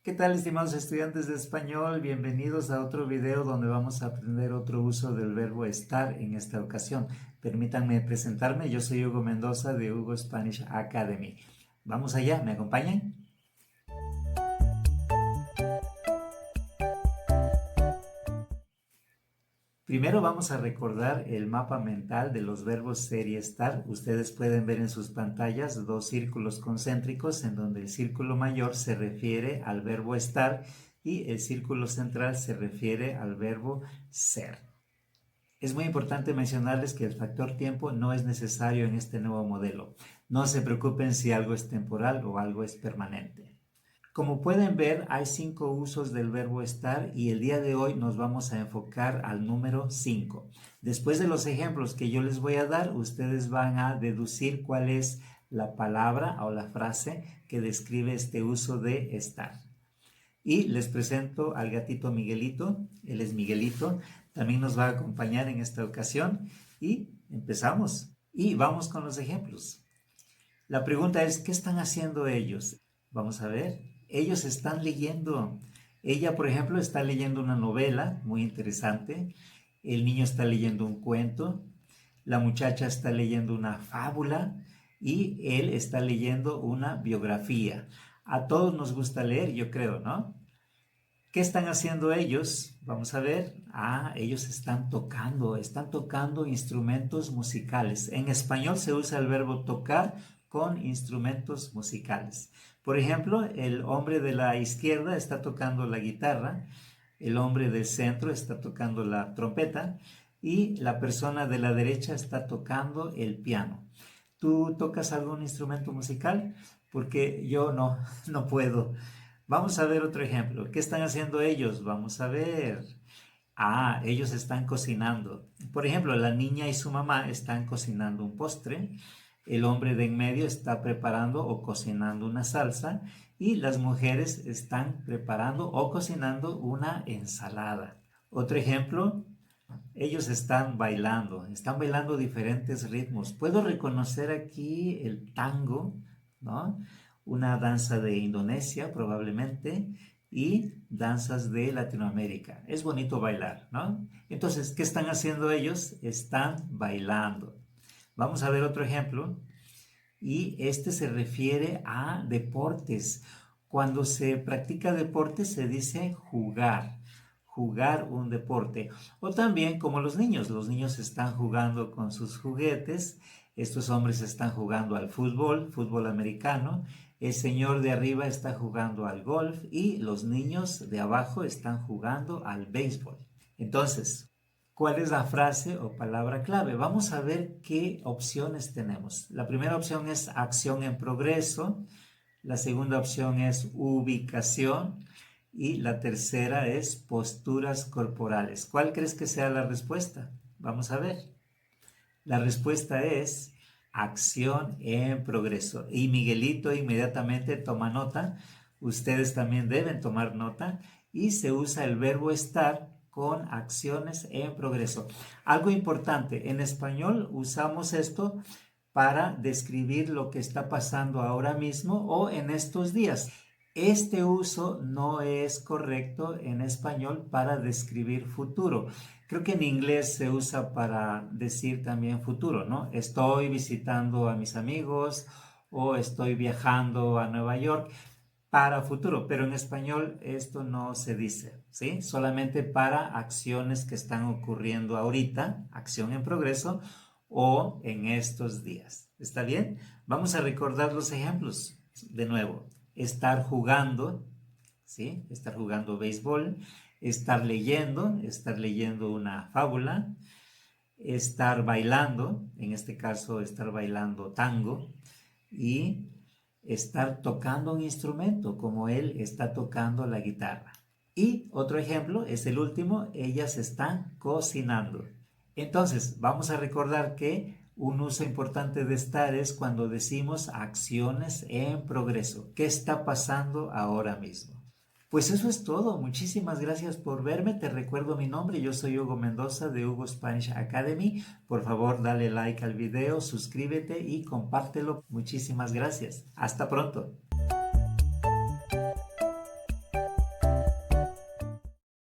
¿Qué tal, estimados estudiantes de español? Bienvenidos a otro video donde vamos a aprender otro uso del verbo estar en esta ocasión. Permítanme presentarme, yo soy Hugo Mendoza de Hugo Spanish Academy. Vamos allá, ¿me acompañan? Primero vamos a recordar el mapa mental de los verbos ser y estar. Ustedes pueden ver en sus pantallas dos círculos concéntricos en donde el círculo mayor se refiere al verbo estar y el círculo central se refiere al verbo ser. Es muy importante mencionarles que el factor tiempo no es necesario en este nuevo modelo. No se preocupen si algo es temporal o algo es permanente. Como pueden ver, hay 5 usos del verbo estar y el día de hoy nos vamos a enfocar al número 5. Después de los ejemplos que yo les voy a dar, ustedes van a deducir cuál es la palabra o la frase que describe este uso de estar. Y les presento al gatito Miguelito. Él es Miguelito. También nos va a acompañar en esta ocasión. Y empezamos. Y vamos con los ejemplos. La pregunta es, ¿qué están haciendo ellos? Vamos a ver. Ellos están leyendo. Ella, por ejemplo, está leyendo una novela muy interesante. El niño está leyendo un cuento. La muchacha está leyendo una fábula. Y él está leyendo una biografía. A todos nos gusta leer, yo creo, ¿no? ¿Qué están haciendo ellos? Vamos a ver. Ellos están tocando instrumentos musicales. En español se usa el verbo tocar con instrumentos musicales. Por ejemplo, el hombre de la izquierda está tocando la guitarra, el hombre del centro está tocando la trompeta y la persona de la derecha está tocando el piano. ¿Tú tocas algún instrumento musical? Porque yo no, no puedo. Vamos a ver otro ejemplo. ¿Qué están haciendo ellos? Vamos a ver. Ellos están cocinando. Por ejemplo, la niña y su mamá están cocinando un postre. El hombre de en medio está preparando o cocinando una salsa. Y las mujeres están preparando o cocinando una ensalada. Otro ejemplo, ellos están bailando diferentes ritmos. Puedo reconocer aquí el tango, ¿no? Una danza de Indonesia probablemente y danzas de Latinoamérica. Es bonito bailar, ¿no? Entonces, ¿qué están haciendo ellos? Están bailando. Vamos a ver otro ejemplo y este se refiere a deportes. Cuando se practica deporte se dice jugar un deporte. O también como los niños están jugando con sus juguetes, estos hombres están jugando al fútbol americano, el señor de arriba está jugando al golf y los niños de abajo están jugando al béisbol. Entonces, ¿cuál es la frase o palabra clave? Vamos a ver qué opciones tenemos. La primera opción es acción en progreso, la segunda opción es ubicación y la tercera es posturas corporales. ¿Cuál crees que sea la respuesta? Vamos a ver. La respuesta es acción en progreso. Y Miguelito inmediatamente toma nota. Ustedes también deben tomar nota. Y se usa el verbo estar con acciones en progreso. Algo importante, en español usamos esto para describir lo que está pasando ahora mismo o en estos días. Este uso no es correcto en español para describir futuro. Creo que en inglés se usa para decir también futuro, ¿no? Estoy visitando a mis amigos o estoy viajando a Nueva York para futuro, pero en español esto no se dice, ¿sí? Solamente para acciones que están ocurriendo ahorita, acción en progreso o en estos días. ¿Está bien? Vamos a recordar los ejemplos de nuevo. Estar jugando, ¿sí? Estar jugando béisbol, estar leyendo una fábula, estar bailando, en este caso estar bailando tango, y estar tocando un instrumento, como él está tocando la guitarra. Y otro ejemplo es el último, ellas están cocinando. Entonces, vamos a recordar que un uso importante de estar es cuando decimos acciones en progreso. ¿Qué está pasando ahora mismo? Pues eso es todo. Muchísimas gracias por verme. Te recuerdo mi nombre. Yo soy Hugo Mendoza de Hugo Spanish Academy. Por favor, dale like al video, suscríbete y compártelo. Muchísimas gracias. Hasta pronto.